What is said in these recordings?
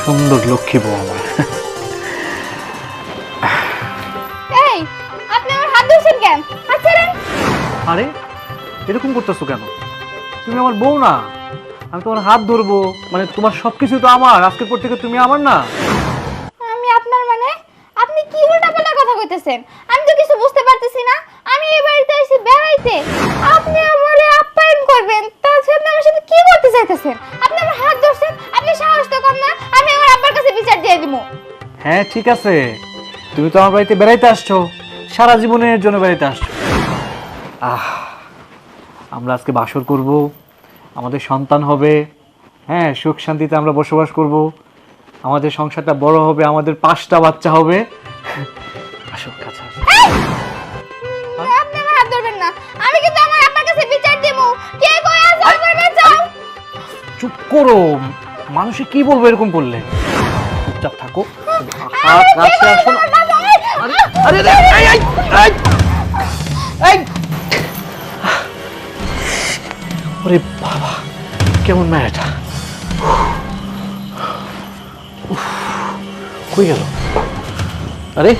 সুন্দর লক্ষ্মী বউ আমার। এই আপনি আমার হাত ধরছেন কেন? হাত ছাড়েন। আরে এরকম করতেছো কেন? তুমি আমার বউ না, আমি তোমার হাত ধরবো মানে তোমার সবকিছু তো আমার, আজকের পর থেকে তুমি আমার না। আমি আপনার মানে? আপনি কি উল্টাপাল্টা কথা কইতেছেন? আমি তো কিছু বুঝতে পারতেছি না। আমি এই বাড়িতে এসে বেড়াইতে, আপনি আমারে আপ্যায়ন করবেন, তাছাড়া আপনি আমার সাথে কি করতে চাইতেছেন? আপনি আমার হাত ধরছেন, আপনি সাহস তো কম না। আমি আমার আব্বার কাছে বিচার দিয়ে দিব। হ্যাঁ ঠিক আছে, তুমি তো আমার বাড়িতে বেড়াইতে আসছো, সারা জীবনের জন্য বেড়াইতে আসছো। আমরা আজকে বাসর করব, আমাদের সন্তান হবে, হ্যাঁ সুখ শান্তিতে আমরা বসবাস করব, আমাদের সংসারটা বড় হবে, আমাদের 5টা বাচ্চা হবে। আসো কাছে আসো। আপনি আমার হাত ধরবেন না। আমি কিন্তু আমার আব্বার কাছে বিচার দিব। কে কই আছে আমার বাঁচাও। চুপ করো, মানুষে কি বলবো এরকম করলে? চুপচাপ থাকো, হাত কাছে আসো না। আরে আরে এই এই এই এই ওরে বাবা, কেমন মেয়েটা, কই গেল? আরে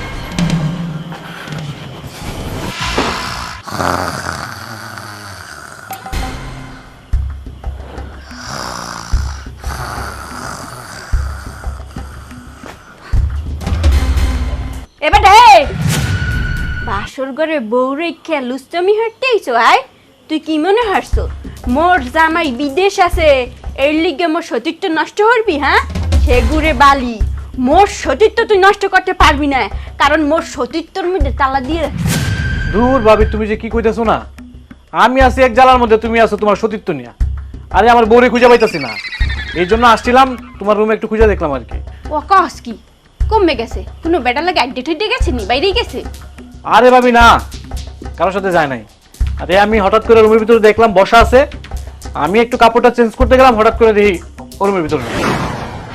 এবার বাসর ঘরে বউ রেখে লুস্তামি হাঁটতেইছো আয়? তুই কি মনে হারছো মোর জামাই বিদেশ আছে এর লিগে মোর সতীত্ব নষ্ট করবি? হ্যাঁ, সেগুড়ে বালি, মোর সতীত্ব তুই নষ্ট করতে পারবি না, কারণ মোর সতীত্বর মধ্যে তালা দিয়ে রাখছি। দূর ভাবি, তুমি যে কি কইতেছো না, আমি আছি এক জালার মধ্যে, তুমি আছো তোমার সতীত্ব নিয়া। আরে আমার বউরে খুঁজে পাইতাছি না, এই জন্য আসছিলাম তোমার রুমে একটু খুঁজে দেখলাম আর কি। ও কস কি কমে গেছে? কোনো বেটা লাগে আড্ডে ঠেডে গেছে নি, বাইরেই গেছে? আরে ভাবি না, কারোর সাথে যায় নাই। আরে আমি হঠাৎ করে রুমের ভিতরে দেখলাম বসা আছে, আমি একটু কাপড়টা চেঞ্জ করতে গেলাম, হঠাৎ করে দেখি রুমের ভিতরে।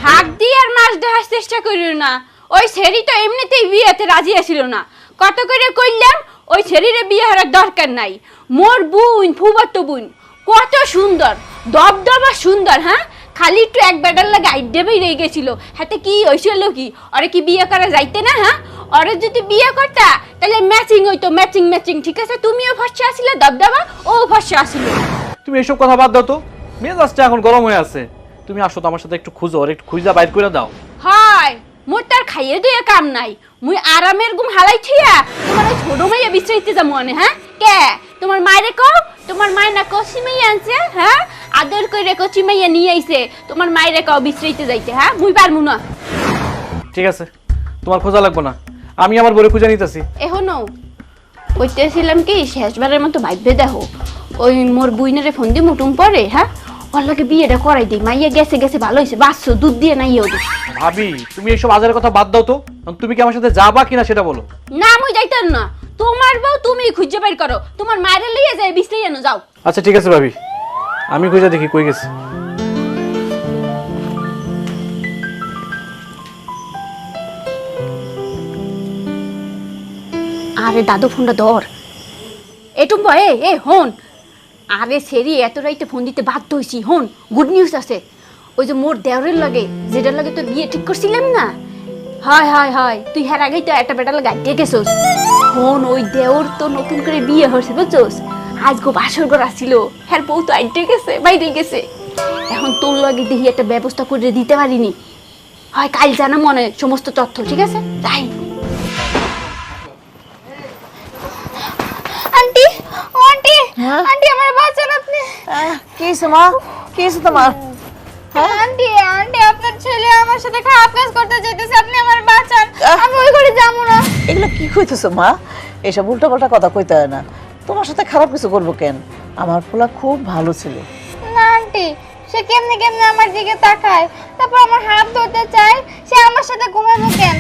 হাত দিয়ে আর মাছ দেখার চেষ্টা করিও না, ওই ছেড়ি তো এমনিতেই বিয়েতে রাজি আছিল না। কত করে কইলাম ওই ছেড়িরে বিয়ে হওয়ার দরকার নাই। মোর বোন, ফুফাতো বোন, কত সুন্দর, দবদবা সুন্দর। হ্যাঁ, খালি একটু এক বেটার লাগে আইডে বেরিয়ে গেছিল, হাতে কি হয়েছিল কি? ওরে কি বিয়ে করা যাইতে না? হ্যাঁ, ওরে যদি বিয়ে করতা তাহলে ম্যাচিং হইতো, ম্যাচিং ম্যাচিং। ঠিক আছে, তুমিও ফর্সা আসলে দবদবা, ও ফর্সা আসিল। তুমি এসব কথা বাদ দাও তো, মেজাজটা এখন গরম হয়ে আছে। তুমি আসো তো আমার সাথে, একটু খুঁজো, আর একটু খুঁজা বাইর করে দাও। হয় মোর তার খাইয়ে দিয়ে কাম নাই, মুই আরামের ঘুম হালাই থিয়া তোমার ওই ছোট মাইয়া বিশ্রাইতে যা মনে। হ্যাঁ, কে তোমার মায়েরে কও, তোমার মায়ের না কচি মাইয়া আনছে? হ্যাঁ, আদর করে কচি মাইয়া নিয়ে আইছে, তোমার মায়েরে কও বিশ্রাইতে যাইতে। হ্যাঁ, মুই পারমু না। ঠিক আছে, তোমার খোঁজা লাগবে না, আমি আমার বউরে খুঁজে নিতেছি। এখনো কইতেছিলাম কি, শেষবারের মতো ভাইবে দেখো, ওই মোর বুইনারে ফোন দিয়ে মুটুম পরে। হ্যাঁ, ওর লাগে বিয়েটা করাই দিই, মাইয়া গেছে গেছে ভালো হয়েছে, বাচ্চো দুধ দিয়ে নাই ওদের। ভাবি তুমি এইসব আজারের কথা বাদ দাও তো, তুমি কি আমার সাথে যাবা কিনা সেটা বলো। না, মুই যাইতাম না, তোমার বউ তুমি খুঁজে বের করো, তোমার মায়ের লইয়া যায় বিশ্রাই আনো যাও। আচ্ছা ঠিক আছে ভাবি, আমি খুঁজে দেখি কই গেছে। আরে দাদু ফোনটা ধর। এটুম বয়ে এ হন, আরে সেরি এত রাইতে ফোন দিতে বাধ্য হইছি। হন, গুড নিউজ আছে। ওই যে মোর দেওরের লাগে, যেটার লাগে তোর বিয়ে ঠিক করছিলাম না, হয় হয় হয়, তুই হের আগেই তো একটা বেটার লাগে আইতে গেছোস। হন, ওই দেওর তো নতুন করে বিয়ে হয়েছে বুঝছোস, আজ গো বাসর ঘর আসছিল, হ্যার বউ তো আইতে গেছে, বাইরে গেছে। এখন তোর লাগে দেখি একটা ব্যবস্থা করে দিতে পারিনি, হয় কাল জানা মনে সমস্ত তথ্য। ঠিক আছে, তাই আন্টি, ও আন্টি, আন্টি আমার বাঁচান আপনি। কি মা, কি তোমার? আন্টি, আন্টি আপনার ছেলে আমার সাথে খারাপ কাজ করতে চাইতেছে, আপনি আমার বাঁচান, আমি ওই ঘরে যাবো না। এগুলো কি কইতেছো মা? এসব উল্টাপাল্টা কথা কইতে হয় না। তোমার সাথে খারাপ কিছু করবো কেন? আমার পোলা খুব ভালো ছিল। না আন্টি, সে কেমনে কেমনে আমার দিকে তাকায়, তারপর আমার হাত ধরতে চায়, সে আমার সাথে ঘুমাবো কেন?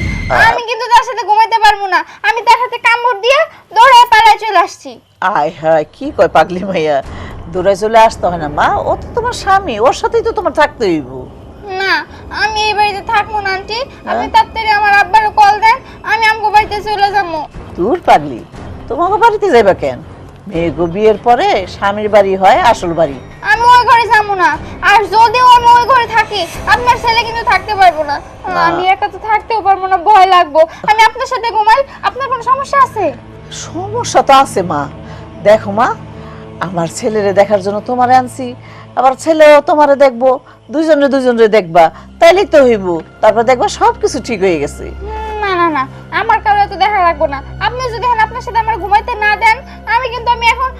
আমি কিন্তু তার সাথে ঘুমাইতে পারবো না, আমি তার সাথে কামড় দিয়ে দৌড়ে পালায় চলে আসছি। আয় হায়, কি কয় পাগলি মাইয়া, দূরে চলে আসতে হয় না মা, ও তো তোমার স্বামী, ওর সাথেই তো তোমার থাকতে হইব। না, আমি এই বাড়িতে থাকবো না আন্টি, আপনি তাড়াতাড়ি আমার আব্বারে কল দেন, আমি আমগো বাড়িতে চলে যাবো। দূর পাগলি, তোমাকে বাড়িতে যাইবা কেন? মেয়ে গো বিয়ের পরে স্বামীর বাড়ি হয় আসল বাড়ি, আমি ওই ঘরে যাবো না। আর যদিও আমি ওই ঘরে থাকি, আপনার ছেলে কিন্তু থাকতে পারবো না। আমি একা তো থাকতেও পারবো না, ভয় লাগবো। আমি আপনার সাথে ঘুমাই, আপনার কোনো সমস্যা আছে? সমস্যা তো আছে মা। দেখো মা, আমার ছেলেরে দেখার জন্য তোমারে আনছি, আবার ছেলেও তোমারে দেখবো, দুইজনে দেখবা, তাইলেই তো হইব। তারপর দেখবা সবকিছু ঠিক হয়ে গেছে। না না না, আমার কারো তো দেখা লাগবো না। আপনি যদি এখন আপনার সাথে আমার ঘুমাইতে না দেন, আমি এখন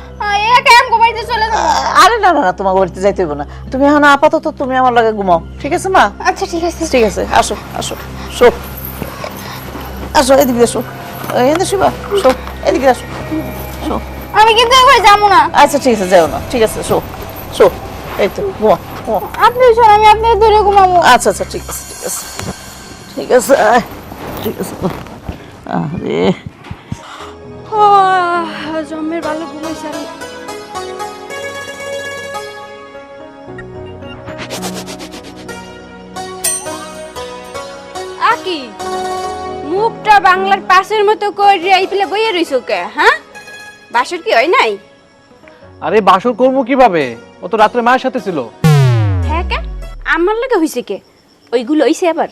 একা ঘুমাইতে চলে যাবো। আরে না না না, তোমার বাড়িতে যাইতে হইব না। তুমি এখন আপাতত তুমি আমার লগে ঘুমাও, ঠিক আছে মা? আচ্ছা ঠিক আছে। ঠিক আছে, আসো আসো, শো আসো, এদিকে আসো, এদিকে শুবা, শো এদিকে আসো, শো। আমি কিন্তু একবার যাবো না। আচ্ছা ঠিক আছে, যাও না, ঠিক আছে, শো শো, এই তো ঘুমা ঘুমা। আপনি শোন, আমি আপনার দূরে ঘুমাবো। আচ্ছা আচ্ছা, ঠিক আছে ঠিক আছে ঠিক আছে, ঠিক আছে। আরে জমের ভালো ঘুমাইছে আমি। আকি মুখটা বাংলার পাশের মতো করে এই পেলে বইয়ে রইছো কে? হ্যাঁ, বাসর কি হয় নাই? আরে বাসর করবো কিভাবে? ও তো রাত্রে মায়ের সাথে ছিল। হ্যাঁ কে আমার লাগে হইছে কে? ওইগুলো হইছে আবার?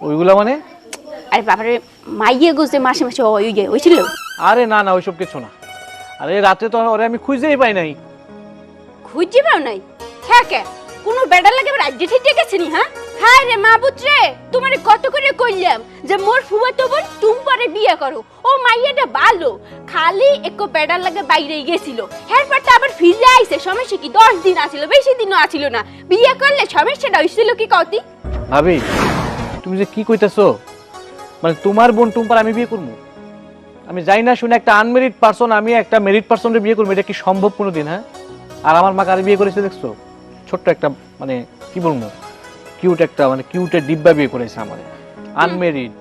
ওইগুলা মানে? আরে বাবারে, মাইয়ে গোছে মাসে মাসে হইছিল? আরে না না, ওইসব কিছু না। আরে রাত্রে তো ওরে আমি খুঁজেই পাই নাই। খুঁজে পাও নাই? হ্যাঁ কে কোনো বেড়া লাগে রাজ্যে ঠিক গেছে নি? হ্যাঁ হায় রে মা পুত্রে, তোমারে কত করে কইলাম যে মোর ফুফাতো বোন টুম্পারে বিয়ে করো। ও মাইয়াটা ভালো, খালি একো বেড়া লাগে বাইরে গেছিল, এরপর তো আবার ফিরে আইছে। সমস্যা কি? 10 দিন আছিল, বেশি দিনও আছিল না। বিয়ে করলে সমস্যাটা হইছিল কি কতি? ভাবি তুমি যে কি কইতেছো, মানে তোমার বোন টুম্পার আমি বিয়ে করবো? আমি যাই না শুনে একটা আনমেরিড পারসন আমি একটা মেরিড পারসনের বিয়ে করবো, এটা কি সম্ভব কোনোদিন? হ্যাঁ, আর আমার মা কারে বিয়ে করেছে দেখছো? ছোট্ট একটা মানে কি বলবো, কিউট একটা মানে কিউটের ডিব্বা বিয়ে করেছে আমার, আনমেরিড।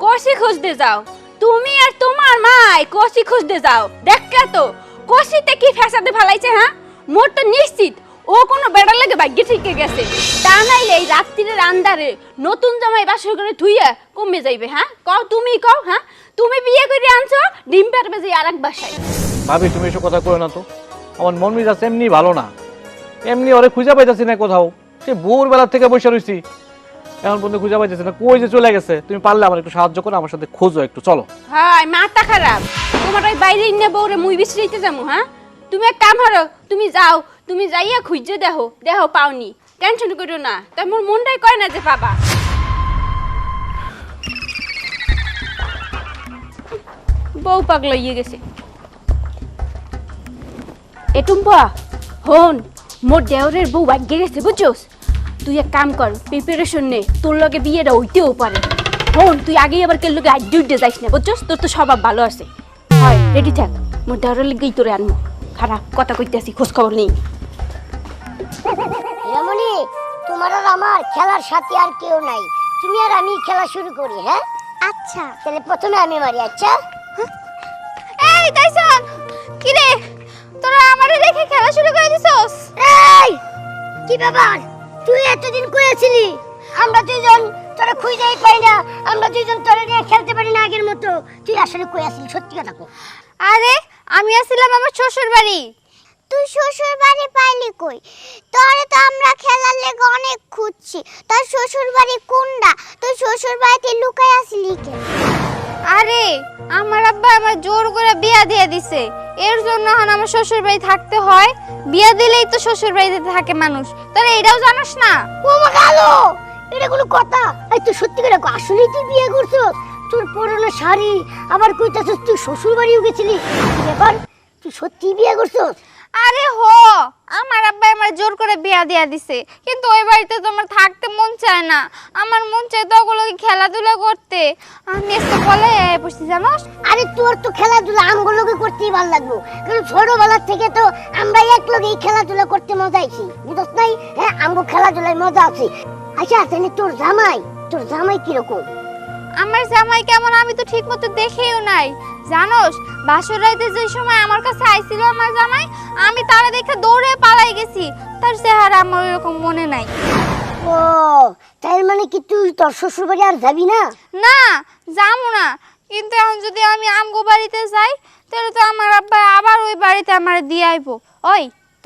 কষি খুঁজতে যাও তুমি আর তোমার মাই, কষি খুঁজতে যাও। দেখা তো কষিতে কি ফ্যাসাদে ফালাইছে। হ্যাঁ মোর তো নিশ্চিত ও কোনো বেড়া লাগে ভাগ্যে ঠিকে গেছে। তা নাইলে এই রাত্রির আন্ধারে নতুন জামাই বাসর করে ধুইয়া কমে যাইবে। হ্যাঁ কও, তুমি কও। হ্যাঁ তুমি বিয়ে করে আনছো ডিম পারবে যে আরেক বাসায়। ভাবি তুমি এসব কথা কই না তো, আমার মন মেজাজ এমনি ভালো না, এমনি ওরে খুঁজে পাইতেছি না কোথাও। সে ভোরবেলা থেকে বসে রইছি, এখন পর্যন্ত খুঁজে পাইতেছি না, কই যে চলে গেছে। তুমি পারলে আমার একটু সাহায্য করো, আমার সাথে খোঁজো একটু, চলো। হ্যাঁ মাথা খারাপ তোমার, ওই বাইরে ইন্নে বউরে মুই বিশ্রাইতে যাবো? হ্যাঁ তুমি এক কাম হারো, তুমি যাও, তুমি যাইয়া খুঁজে দেখো, দেখো পাওনি, টেনশন করো না। তাই মোর মনটাই কয় না যে পাবা। বউ পাগলা ইয়ে গেছে। এটুম্পা হন, মোর দেওরের বউ ভাগ্যে গেছে বুঝছোস? তুই এক কাম কর, প্রিপারেশন নে, তোর লগে বিয়েটা হইতেও পারে। হন তুই আগেই আবার কেন লোকে আড্ডি উড্ডে যাইস না বুঝছোস? তোর তো স্বভাব ভালো আছে। হয় রেডি থাক, মোর দেওরের লেগেই তোরে আনবো। খারাপ কথা কইতেছি, খোঁজ খবর নেই। রমণী, তোমার আর আমার খেলার সাথে আর কেউ নাই। তুমি আর আমি খেলা শুরু করি। হ্যাঁ আচ্ছা, তাহলে প্রথমে আমি মারি। আচ্ছা এই তাইসন, কি রে তোরা আমারে রেখে খেলা শুরু করে দিছস? এই কি ব্যাপার, তুই এতদিন কই ছিলি? আমরা দুইজন তোরা খুঁজেই পাই না, আমরা দুইজন তোরা নিয়ে খেলতে পারি না আগের মতো। তুই আসলে কই ছিলি, সত্যি কথা কো। আরে আমি আসছিলাম আমার শ্বশুর বাড়ি। তুই শ্বশুর বাড়ি পাইলি কই? তোরে তো আমরা খেলার লেগে অনেক খুঁজছি। তোর শ্বশুর বাড়ি কোনটা? তুই শ্বশুর বাড়িতে লুকাই আসলি কেন? আরে আমার আব্বা আমার জোর করে বিয়া দিয়ে দিছে, এর জন্য এখন আমার শ্বশুর বাড়ি থাকতে হয়। বিয়া দিলেই তো শ্বশুর বাড়িতে থাকে মানুষ, তোরা এটাও জানোস না? ও মা গেলো, এটা কোনো কথা? এই তুই সত্যি করে কো, আসলেই তুই বিয়ে করছস? তোর পুরনো শাড়ি আবার কইতাছস তুই শ্বশুর বাড়িও গেছিলি? কি ব্যাপার, তুই সত্যি বিয়ে করছস? আরে হো, আমার আব্বা আমার জোর করে বিয়া দিয়া দিছে, কিন্তু ওই বাড়িতে তো আমার থাকতে মন চায় না। আমার মন চায় তো ওগুলোকে খেলাধুলা করতে। আমি আজকে বলে বসছি জানোস? আরে তোর তো খেলাধুলা আমগুলোকে করতেই ভালো লাগলো, কারণ ছোটবেলা থেকে তো আমরা এক লগেই খেলাধুলা করতে মজা আইছি, বুঝছ নাই? হ্যাঁ আমগো খেলাধুলায় মজা আছে। আচ্ছা তাহলে তোর জামাই কিরকম? আমার জামাই কেমন আমি তো ঠিক মতো দেখেও নাই। জানোস বাসর রাইতে যে সময় আমার কাছে আইছিল আমার জামাই, আমি তারে দেখে দৌড়ে পালাই গেছি। তার চেহারা আমার এরকম মনে নাই। ও তাই মানে কি তুই তোর শ্বশুর বাড়ি আর যাবি না? না যাবো না, কিন্তু এখন যদি আমি আমগো বাড়িতে যাই তাহলে তো আমার আব্বা আবার ওই বাড়িতে আমার দিয়ে আইবো। ওই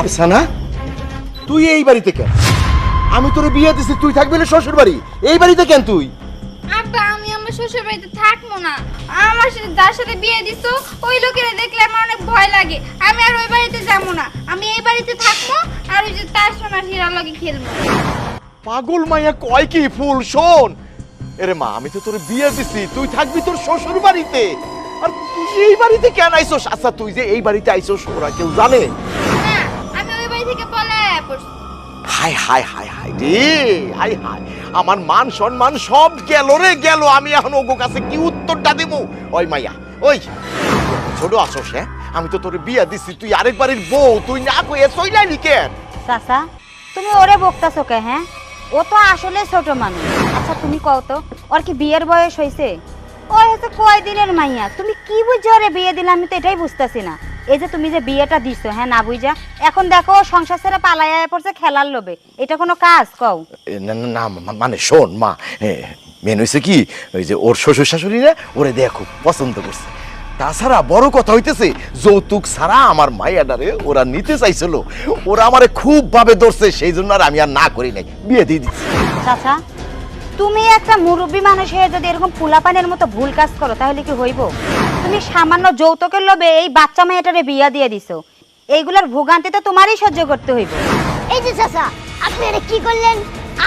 আফসানা, তুই এই বাড়িতে কেন? আমি তোরে বিয়ে দিছি, তুই থাকবি না শ্বশুর বাড়ি, এই বাড়িতে কেন তুই? আব্বা আমি আমার শ্বশুর বাড়িতে থাকবো না। আমার সাথে যার সাথে বিয়ে দিছো ওই লোকেরা দেখলে আমার অনেক ভয় লাগে। আমি আর ওই বাড়িতে যাবো না, আমি এই বাড়িতে থাকবো আর ওই যে তার সোনার হীরার লগে খেলবো। পাগল মাইয়া কয় কি ফুল, শোন। এরে মা, আমি তো তোরে বিয়ে দিছি, তুই থাকবি তোর শ্বশুর বাড়িতে। আর তুই এই বাড়িতে কেন আইছস? আচ্ছা তুই যে এই বাড়িতে আইছস ওরা কেউ জানে? না, আমি ওই বাড়ি থেকে পলায় পড়ছি। হায় হায় হায় হায় রে, হায় হায়, আমার মান সম্মান সব গেল রে গেল। আমি এখন ওগো কাছে কি উত্তরটা দেব? ওই মাইয়া, ওই ছোট আসস, হ্যাঁ? আমি তো তোরে বিয়া দিছি, তুই আরেক বাড়ির বউ, তুই না কয়ে চইলাইলি কেন? চাচা তুমি ওরে বকতাছো কে? হ্যাঁ, ও তো আসলে ছোট মানুষ। আচ্ছা তুমি কও তো, ওর কি বিয়ের বয়স হয়েছে? ও হচ্ছে কয়দিনের মাইয়া, তুমি কি বুঝছো ওরে বিয়ে দিলে? আমি তো এটাই বুঝতেছি না। এই যে তুমি যে বিয়েটা দিছো, হ্যাঁ না বুঝা, এখন দেখো ও সংসার ছেড়ে পালাইয়া পড়ছে খেলার লোভে। এটা কোনো কাজ কও? না না না, মানে শোন মা, মেন হয়েছে কি, ওই যে ওর শ্বশুর শাশুড়িরা ওরে দেয়া খুব পছন্দ করছে। তাছাড়া বড় কথা হইতেছে, যৌতুক ছাড়া আমার মাইয়াডারে ওরা নিতে চাইছিল। ওরা আমারে খুব ভাবে ধরছে, সেই জন্য আর আমি আর না করি নাই, বিয়ে দিয়ে দিচ্ছি। চাচা তুমি একটা মুরব্বী মানুষ হয়ে যদি এরকম পোলাপানের মতো ভুল কাজ করো তাহলে কি হইব? তুমি সামান্য যৌতুকের লোভে এই বাচ্চা মেয়েটারে বিয়া দিয়ে দিছো, এইগুলার ভোগান্তি তো তোমারই সহ্য করতে হইব। এই যে চাচা, আপনি এটা কি করলেন?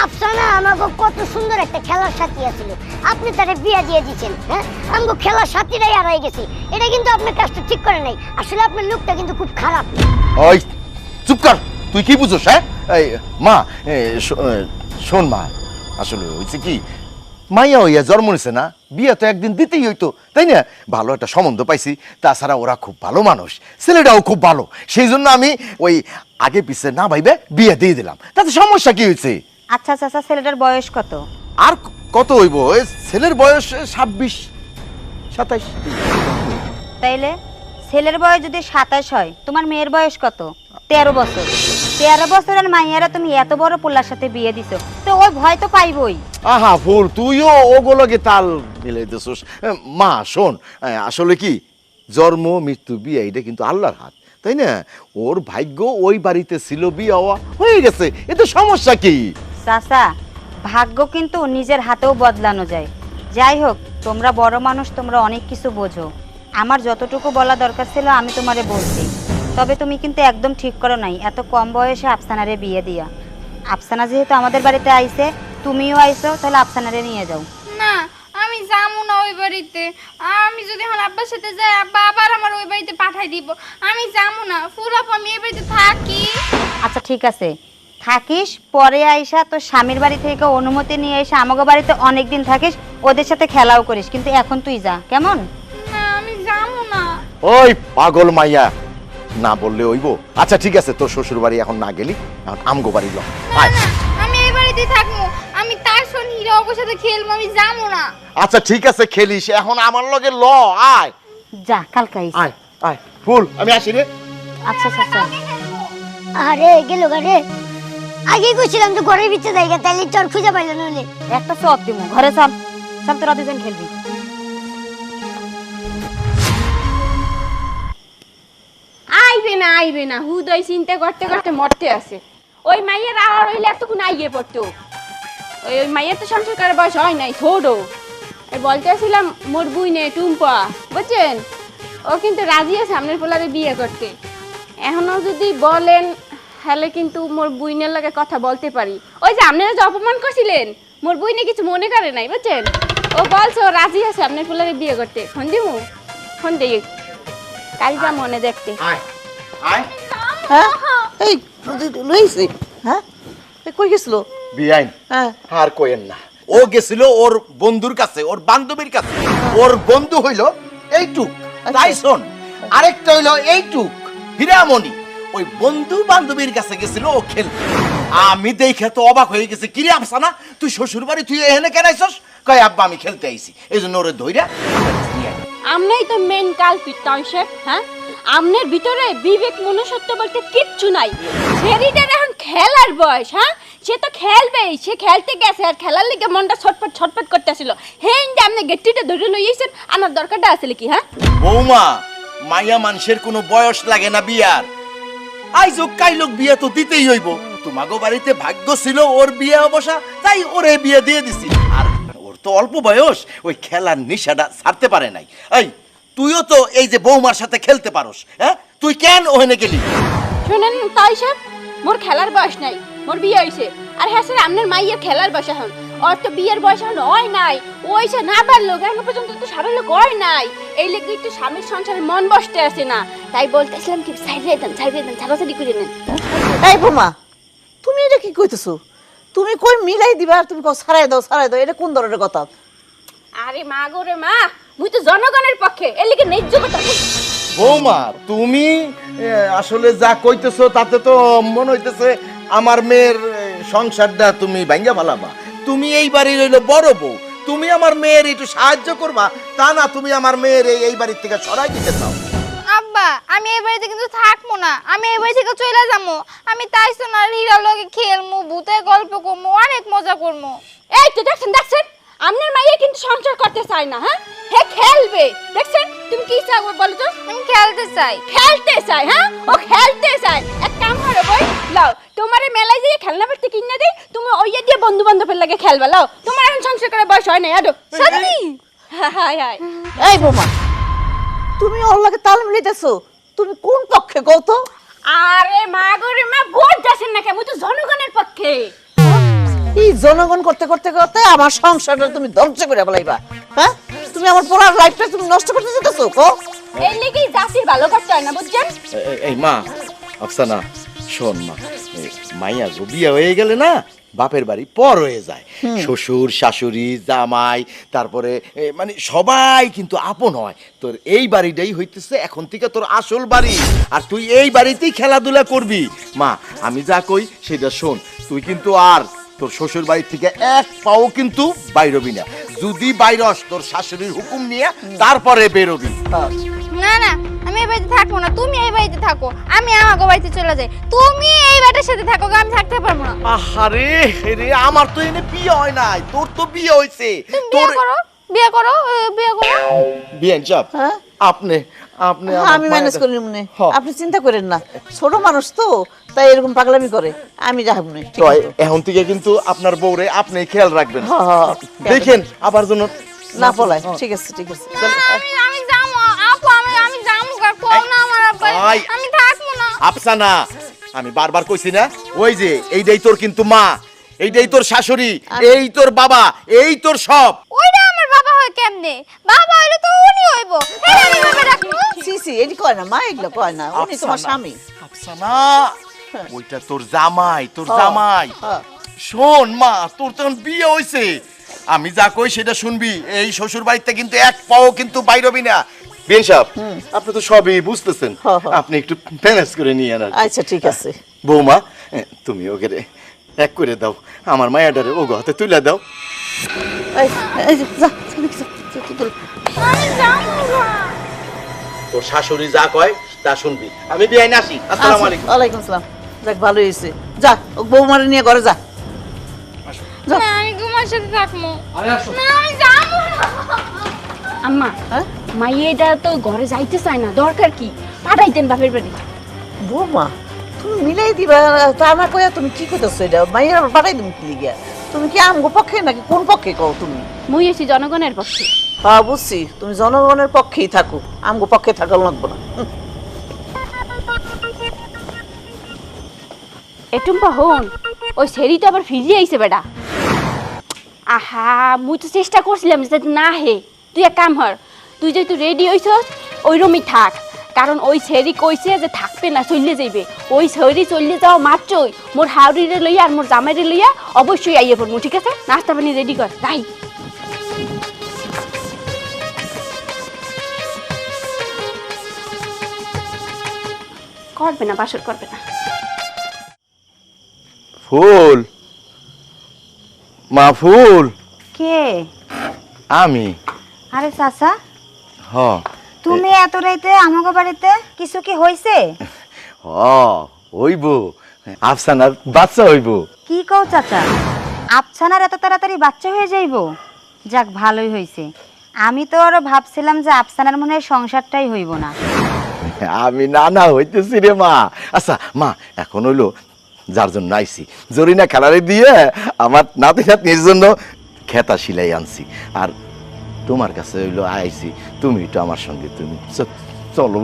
আফসানা আমাকে কত সুন্দর একটা খেলার সাথী আছিল, আপনি তারে বিয়ে দিয়ে দিয়েছেন। হ্যাঁ, আমগো খেলার সাথীরাই হারাই গেছে। এটা কিন্তু আপনার কাজটা ঠিক করে নাই। আসলে আপনার লোকটা কিন্তু খুব খারাপ। ওই চুপ কর, তুই কি বুঝোস? হ্যাঁ এই মা, শোন মা, আসলে হয়েছে কি, মাইয়া হইয়া জন্ম নিছে না, বিয়ে তো একদিন দিতেই হইতো, তাই না? ভালো একটা সম্বন্ধ পাইছি, তাছাড়া ওরা খুব ভালো মানুষ, ছেলেটাও খুব ভালো, সেই জন্য আমি ওই আগে পিছে না ভাইবে বিয়ে দিয়ে দিলাম। তাতে সমস্যা কি হয়েছে? আচ্ছা চাচা, ছেলেটার বয়স কত? আর কত হইব? ছেলের বয়স 26-27। তাইলে ছেলের বয়স যদি 27 হয়, তোমার মেয়ের বয়স কত? 13 বছর। 13 বছরের মাইয়ারা তুমি এত বড় পোলার সাথে বিয়ে দিছো, তো ওই ভয় তো পাইবই। আহা ফুল, তুইও ওগুলোকে তাল মিলাইতেছিস। মা শোন, আসলে কি, জন্ম মৃত্যু বিয়ে এটা কিন্তু আল্লাহর হাত, তাই না? ওর ভাগ্য ওই বাড়িতে ছিল, বিয়ে হওয়া হয়ে গেছে, এতে সমস্যা কি? চাচা ভাগ্য কিন্তু নিজের হাতেও বদলানো যায়। যাই হোক, তোমরা বড় মানুষ, তোমরা অনেক কিছু বোঝো। আমার যতটুকু বলা দরকার ছিল আমি তোমারে বলছি। তবে তুমি কিন্তু একদম ঠিক করো নাই এত কম বয়সে আফসানারে বিয়ে দিয়া। আফসানা যেহেতু আমাদের বাড়িতে আইছে, তুমিও আইছো, তাহলে আফসানারে নিয়ে যাও। না, আমি যাবো না ওই বাড়িতে। আমি যদি এখন আব্বার সাথে যাই, আব্বা আবার আমার ওই বাড়িতে পাঠাই দিব। আমি যাবো না ফুলাপ, আমি এই বাড়িতে থাকি। আচ্ছা ঠিক আছে, থাকিস। পরে আইসা তোর স্বামীর বাড়ি থেকে অনুমতি নিয়ে এসে আমাকে বাড়িতে অনেকদিন থাকিস, ওদের সাথে খেলাও করিস, কিন্তু এখন তুই যা, কেমন? না, আমি যাবো না। ওই পাগল মাইয়া, না বললে হইব? আচ্ছা ঠিক আছে, তোর শ্বশুর বাড়ি এখন না গেলি, এখন আমগো বাড়ি ল। না, না, আমি এই বাড়িতে থাকবো। আমি তার সঙ্গে হীরা ওর সাথে খেলবো, আমি যাবো না। আচ্ছা ঠিক আছে, খেলিস, এখন আমার লগে ল, আয় যা, কালকে আইস। আয় আয় ফুল, আমি আসি রে। আচ্ছা চাচা। আরে গেল গারে, আগে কইছিলাম তো ঘরের ভিতরে জায়গা, তাইলে চর খুঁজে পাইল নইলে। একটা চট দিমু, ঘরে চল। চল, তোরা দুজন খেলবি। আইবে না হুদয় চিন্তা করতে করতে মরতে আছে। ওই মাইয়ের আর হইলে এতক্ষণ আইয়ে পড়তো। ওই মাইয়ের তো সংসার করার বয়স হয় নাই, ছোট। বলতেছিলাম মোর বুইনে টুম্পা, বুঝছেন, ও কিন্তু রাজি আছে সামনের পোলারে বিয়ে করতে। এখনো যদি বলেন তাহলে কিন্তু মোর বুইনের লগে কথা বলতে পারি। ওই যে আপনারা যে অপমান করছিলেন, মোর বুইনে কিছু মনে করে নাই, বুঝছেন। ও বলছে ও রাজি আছে আপনার পোলারে বিয়ে করতে। ফোন দিমু, ফোন দিই, কাল যা মনে দেখতে। আয় আয়। হ্যাঁ, এই লইছে। হ্যাঁ, কই গেছিল? বিয়াইন, হ্যাঁ, আর কইেন না, ও গেছিল ওর বন্ধুর কাছে, ওর বান্ধবীর কাছে। ওর বন্ধু হইল এইটুক টাইসন, আরেকটা হইল এইটুক হীরামণি। ওই বন্ধু বান্ধবীর কাছে গেছিল ও খেলতে। আমি দেখে তো অবাক হয়ে গেছে, কিরে আফসানা, তুই শ্বশুর বাড়ি তুই এখানে কেন আইছস? কয় আব্বা আমি খেলতে আইছি, এই জন্য ওরে ধইরা। আমরাই তো মেন কালপিট তাইছে। হ্যাঁ, আমনের ভিতরে বিবেক মনুষ্যত্ব বলতে কিচ্ছু নাই। ছেড়িটার এখন খেলার বয়স। হ্যাঁ, সে তো খেলবেই, সে খেলতে গেছে, আর খেলার লেগে মনটা ছটপট ছটপট করতেছিল। হেন যে আপনি গেটটিটা ধরে লইয়েছেন, আমার দরকারটা আছে কি? হ্যাঁ বৌমা, মাইয়া মানুষের কোনো বয়স লাগে না বিয়ার। আইজক কাইলক বিয়ে তো দিতেই হইব। তোমাগো বাড়িতে ভাগ্য ছিল ওর বিয়ে বসা, তাই ওরে বিয়ে দিয়ে দিছি। আর ওর তো অল্প বয়স, ওই খেলার নিশাটা ছাড়তে পারে নাই। এই তুইও তো এই যে বৌমার সাথে খেলতে পারোস, হ্যাঁ? তুই কেন ওখানে গেলি? শুনেন তাই সব, মোর খেলার বয়স নাই, মোর বিয়ে হইছে। আর হ্যাঁ স্যার, আপনার মাইয়ের খেলার বয়স এখন, ওর তো বিয়ের বয়স এখন হয় নাই। ওইসে না পারলো, এখন পর্যন্ত তো স্বামীর লোক হয় নাই। এই লেগে একটু স্বামীর সংসারে মন বসতে আসে না, তাই বলতেছিলাম কি ছাড়িয়ে দেন ছাড়াছাড়ি করে নেন। এই বোমা, তুমি এটা কি কইতেছো? তুমি কই মিলাই দিবা আর তুমি কও ছাড়াই দাও, এটা কোন ধরনের কথা? আরে মা গো রে মা, মুই তো জনগণের পক্ষে, এর লেগে ন্যায্য কথা বলি। বৌমা তুমি আসলে যা কইতেছো তাতে তো মনে হইতেছে আমার মেয়ের সংসারটা তুমি ভাঙ্গা ফেলাবা। তুমি এই বাড়ির হইলো বড় বউ, তুমি আমার মেয়ের একটু সাহায্য করবা, তা না তুমি আমার মেয়ের এই বাড়ির থেকে সরাই দিতে চাও। আব্বা আমি এই বাড়িতে কিন্তু থাকবো না, আমি এই বাড়ি থেকে চলে যাবো। আমি তাইসন আর হীরার লগে খেলমু, ভূতের গল্প করবো, অনেক মজা করবো। এই তো দেখছেন আপনার মাইয়া কিন্তু সংসার করতে চায় না। হ্যাঁ হে খেলবে, দেখছেন? তুমি কি চাও বলো তো? আমি খেলতে চাই। খেলতে চাই? হ্যাঁ ও খেলতে চায়। এক কাম করো বই, লাও তোমারে মেলায় দিয়ে খেলনা পাতি কিনে দেই, তুমি ওইয়া দিয়ে বন্ধু বান্ধবের লাগে খেলবা। লাও, তোমার এখন সংসার করার বয়স হয় না। আদো সত্যি? High high. এই বোমা, তুমি ওর লাগে তাল মিলাইতেছো, তুমি কোন পক্ষে কও তো? আরে মা গো রে মা, ভোট যাচ্ছেন না কেন? মুই তো জনগণের পক্ষে। এই জনগণ করতে করতে করতে আমার সংসারটা তুমি ধ্বংস করে ফেলাইবা। হ্যাঁ, তুমি আমার পুরো লাইফটা তুমি নষ্ট করতে চাইতেছো কো? এই লেগেই জাতির ভালো করতে হয় না, বুঝছেন? এই মা, আফসানা শোন মা, মাইয়া গো বিয়ে হয়ে গেলে না বাপের বাড়ি পর হয়ে যায়। শ্বশুর শাশুড়ি জামাই তারপরে মানে সবাই কিন্তু আপন হয়। তোর এই বাড়িটাই হইতেছে এখন থেকে তোর আসল বাড়ি, আর তুই এই বাড়িতেই খেলাধুলা করবি। মা আমি যা কই সেটা শোন, তুই কিন্তু আর তোর শ্বশুর বাড়ি থেকে এক পাও কিন্তু বাইরবি না। যদি বাইরস তোর শাশুড়ির হুকুম নিয়ে তারপরে বেরোবি। না না, আমি এই বাড়িতে থাকবো না, তুমি এই বাড়িতে থাকো, আমি আমাকে বাড়িতে চলে যাই। তুমি এই বাড়ির সাথে থাকো, আমি থাকতে পারবো না। আহারে রে, আমার তো এনে বিয়ে হয় নাই, তোর তো বিয়ে হইছে। তুমি বিয়ে করো, বিয়ে করো, বিয়ে করো। বিয়েন চাপ হ্যাঁ? আপনি আপনি আমি ম্যানেজ করে নিব না, হ্যাঁ। আপনি চিন্তা করেন না। ছোট মানুষ তো, তাই এরকম পাগলামি করে, আমি যাবো না। তো এখন থেকে কিন্তু আপনার বউরে আপনি খেয়াল রাখবেন। হ্যাঁ, হ্যাঁ। দেখেন আবার যেন না পলায়। ঠিক আছে, ঠিক আছে। আমি যাবো আপু, আমি যাবো, কও না আমার আব্বা, আই। আমি থাকবো না। আফসানা, আমি বারবার কইছি না, ওই যে এইটাই তোর কিন্তু মা, এইটাই তোর শাশুড়ি, এই তোর বাবা, এই তোর সব। ওইটা আমার বাবা হয় কেমনে? বাবা হইলে তো উনি হইব। হ্যাঁ আমি বাবা রাখবো। সি সি, এটি কয় না মা, এগুলো কয় না, উনি তোমার স্বামী। আফসানা, ওইটা তোর জামাই, তোর জামাই। হ্যাঁ। শোন মা, তোর তখন বিয়ে হইছে, আমি যা কই সেটা শুনবি। এই শ্বশুর বাড়িতে কিন্তু এক পাও কিন্তু বাইরবি না। বেন সাহেব, আপনি তো সবই বুঝতেছেন, হ্যাঁ, হ্যাঁ। আপনি একটু ম্যানেজ করে নিয়ে আন। আচ্ছা ঠিক আছে। বৌমা, তুমি ওকে এক করে দাও, আমার মায়াডারে ও হাতে তুলে দাও। এই, এই যে, যা, যা, যা, যা, যা, যা। আমি যাবো না। তোর শাশুড়ি যা কয় তা শুনবি। আমি বিয়াইন আসি। আসসালামু আলাইকুম। ওয়ালাইকুম আসসালাম। যাক, ভালো হয়েছে। যা, ও বৌমারে নিয়ে ঘরে যা। না আমি তোমার সাথে থাকবো। আরে আসো। না আমি যাবো না। আম্মা, হ্যাঁ? মাইয়েটা তো ঘরে যাইতে চায় না, দরকার কি? পাঠাইতেন বাপের বাড়ি। বৌমা, তুমি মিলাই দিবা, তা না কইয়া তুমি কি করতেছো? এটা মাইয়া পাঠাই তুমি কি লিগা? তুমি কি আমগো পক্ষে নাকি কোন পক্ষে কও তুমি? মুই এসি জনগণের পক্ষে। হ্যাঁ বুঝছি, তুমি জনগণের পক্ষেই থাকো, আমগো পক্ষে থাকা লাগবো না। এটুম্পা হন, ওই সেরি তো আবার ফিরিয়ে আইছে বেটা। আহা, মুই তো চেষ্টা করছিলাম যে না হে, তুই এক কাম হর, তুই যেহেতু রেডি হইছস ওই রুমই থাক, কারণ ওই সেরি কইছে যে থাকবে না, চললে যাইবে। ওই সেরি চললে যাওয়া মাত্রই মোর হাওড়িরে লইয়া আর মোর জামাইরে লইয়া অবশ্যই আইয়ে পড়মু, ঠিক আছে? নাস্তা পানি রেডি কর, যাই। করবে না, বাসর করবে না। ফুল, মা ফুল। কে? আমি। আরে চাচা, হ তুমি এত রাইতে আমাগো বাড়িতে, কিছু কি হইছে? হ হইব, আফসানার বাচ্চা হইব। কি কও চাচা? আফসানার এত তাড়াতাড়ি বাচ্চা হয়ে যাইব? যাক, ভালোই হইছে। আমি তো আরো ভাবছিলাম যে আফসানার মনে হয় সংসারটাই হইব না। আমি নানা হইতেছি রে মা। আচ্ছা মা, এখন হইলো যার জন্য আইছি জরিনা খেলারে দিয়ে আমার নাতি নাতনির জন্য খেতা সিলাই আনছি, আর তোমার কাছে হইলো আইছি তুমি একটু আমার সঙ্গে তুমি চলো,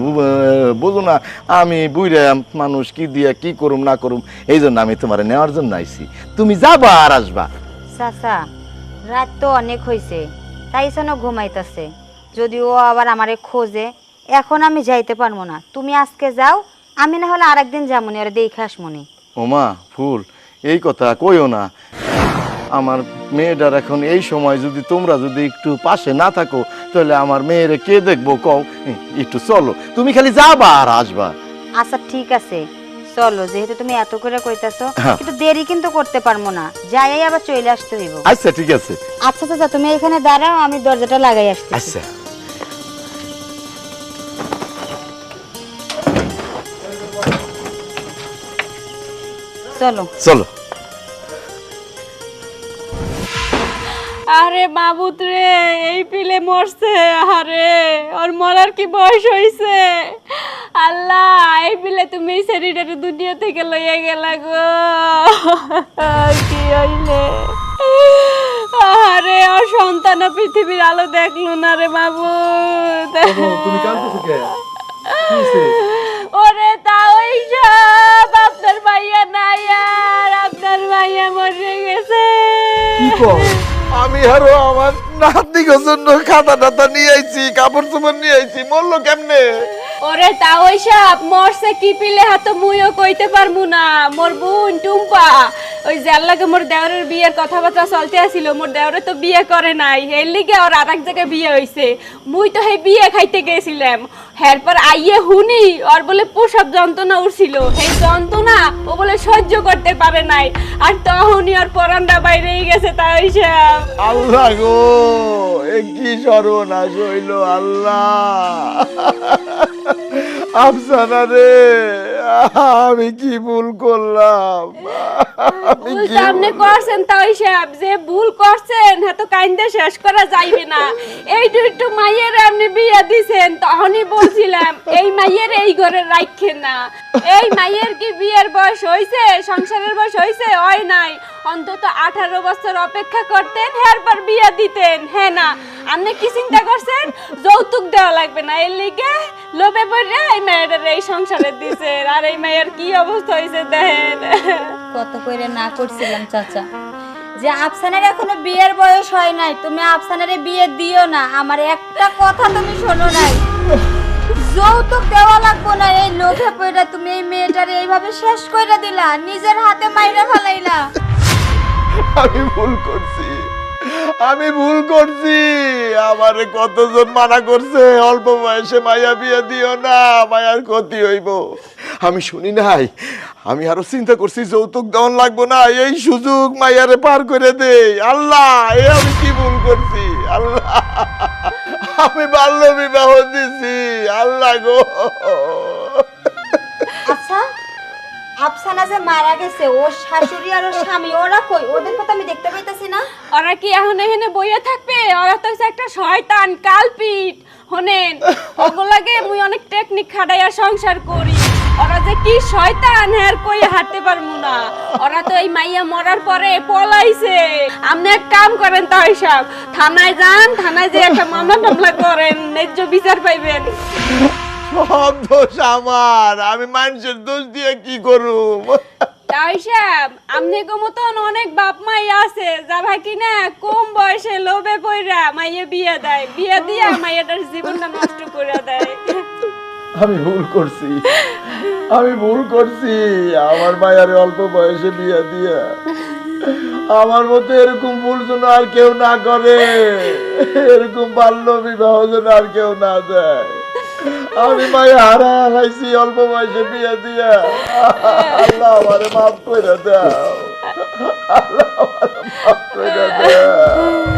বোঝো না আমি বুইরা মানুষ কি দিয়া কি করুম না করুম, এই জন্য আমি তোমার নেওয়ার জন্য আইছি। তুমি যাবা আর আসবা। চাচা, রাত তো অনেক হয়েছে, তাই যেন ঘুমাইতেছে। যদি ও আবার আমারে খোঁজে, এখন আমি যাইতে পারবো না। তুমি আজকে যাও, আমি না হলে আরেকদিন যামনি, আর দেখে আসমনি। ওমা ফুল, এই কথা কইও না। আমার মেয়েটার এখন এই সময় যদি তোমরা যদি একটু পাশে না থাকো, তাহলে আমার মেয়েরে কে দেখবো কও? একটু চলো, তুমি খালি যাবা আর আসবা। আচ্ছা ঠিক আছে, চলো। যেহেতু তুমি এত করে কইতাছো, হ্যাঁ। কিন্তু দেরি কিন্তু করতে পারবো না, যাই আবার চলে আসতে হইব। আচ্ছা ঠিক আছে। আচ্ছা চাচা, তুমি এখানে দাঁড়াও, আমি দরজাটা লাগাই আসছি। আচ্ছা চলো চলো। আরে মাবুত রে, এই পিলে মরছে। আরে ওর মরার কি বয়স হইছে? আল্লাহ, এই পিলে তুমি এই শরীরের দুনিয়া থেকে লইয়া গেলা গো। কি হইলে? আরে ওর সন্তান পৃথিবীর আলো দেখলো না রে মাবুত। তুমি কাঁদতেছো কে? ওরে তাই সব আপনার ভাইয়া নাই, আর আপনার ভাইয়া মরে গেছে। কি কও? আমি আরো আমার নাতির জন্য খাতা টাতা নিয়ে আইছি, কাপড় চোপড় নিয়ে আইছি, মরলো কেমনে? ওরে তাওই সাপ মরছে কি পিলে হাত মুইও কইতে পারমু না। মোর বোন টুম্পা, ওই যার লাগে মোর দেওরের বিয়ের কথাবার্তা চলতে আসিল, মোর দেওরে তো বিয়ে করে নাই, এর লিগে ওর আর এক জায়গায় বিয়ে হইছে। মুই তো সেই বিয়ে খাইতে গেছিলাম, এরপর আইয়ে হুনি ওর বলে প্রসব যন্ত্রণা উঠছিল। সেই যন্ত্রণা ও বলে সহ্য করতে পারে নাই, আর তখনই ওর পরানটা বাইরেই গেছে। তাই সাপ আল্লাহ গো, এ কি সর্বনাশ হইল আল্লাহ। আফসানা রে, আমি কি ভুল করলাম? ভুল সামনে করছেন তাই সাহেব, যে ভুল করছেন হ্যাঁ তো কাইন্দে শেষ করা যাইবে না। এইটু একটু মাইয়ের আপনি বিয়ে দিছেন, তখনই বলছিলাম এই মাইয়ের এই ঘরে রাখেন না। এই মাইয়ের কি বিয়ের বয়স হইছে, সংসারের বয়স হইছে? হয় নাই। অন্তত 18 বছর অপেক্ষা করতেন, এরপর বিয়ে দিতেন। হ্যাঁ না, আপনি কি চিন্তা করছেন যৌতুক দেওয়া লাগবে না, এর লিগে লোভে পড়ে এই মেয়েটার এই সংসারে দিছেন। আর এই মেয়ের কি অবস্থা হয়েছে দেখেন। কত করে না করছিলাম চাচা, যে আফসানের এখনো বিয়ের বয়স হয় নাই, তুমি আফসানের বিয়ে দিও না। আমার একটা কথা তুমি শোনো নাই, যৌতুক দেওয়া লাগবো না। এই লোভে পড়ে তুমি এই মেয়েটারে এইভাবে শেষ করে দিলা, নিজের হাতে মাইরা ফেলাইলা। আমি ভুল করছি, আমি ভুল করছি। আমারে কতজন মানা করছে অল্প বয়সে মায়া বিয়ে দিও না, মায়ার ক্ষতি হইব। আমি শুনি নাই, আমি আরো চিন্তা করছি যৌতুক দেওয়ান লাগবো না, এই সুযোগ মায়ারে পার করে দে। আল্লাহ, এ আমি কি ভুল করছি? আল্লাহ, আমি বাল্য বিবাহ দিছি। আল্লাহ গো। আচ্ছা, আফসানা যে মারা গেছে, ওর শাশুড়ি আর ওর স্বামী ওরা কই? ওদের কথা আমি দেখতে পাইতাছি না। ওরা কি এখন এখানে বইয়া থাকবে? ওরা তো হচ্ছে একটা শয়তান কালপিট। শোনেন, ওগুলাকে মুই অনেক টেকনিক খাটাইয়া সংসার করি। ওরা যে কি শয়তান আর কই হাঁটতে পারমু না। ওরা তো এই মাইয়া মরার পরে পলাইছে। আপনি এক কাম করেন তাই সব, থানায় যান, থানায় যে একটা মামলা করেন, ন্যায্য বিচার পাইবেন। সব দোষ আমার, আমি মানুষের দোষ দিয়ে কি করুম? তাই সাহেব, আপনি মতন অনেক বাপ মাই আছে যারা কিনা কম বয়সে লোভে পইরা মাইয়ে বিয়ে দেয়, বিয়ে দিয়া মাইয়াটার জীবনটা নষ্ট করে দেয়। আমি ভুল করছি, আমি ভুল করছি। আমার মায়ারে অল্প বয়সে বিয়ে দিয়া আমার মতো এরকম ভুল যেন আর কেউ না করে, এরকম বাল্য বিবাহ যেন আর কেউ না দেয়। আমি মায়া হারা হারাইছি অল্প বয়সে বিয়ে দিয়া। আল্লাহ আমারে মাফ করে দাও, আল্লাহ আমারে মাফ করে দাও।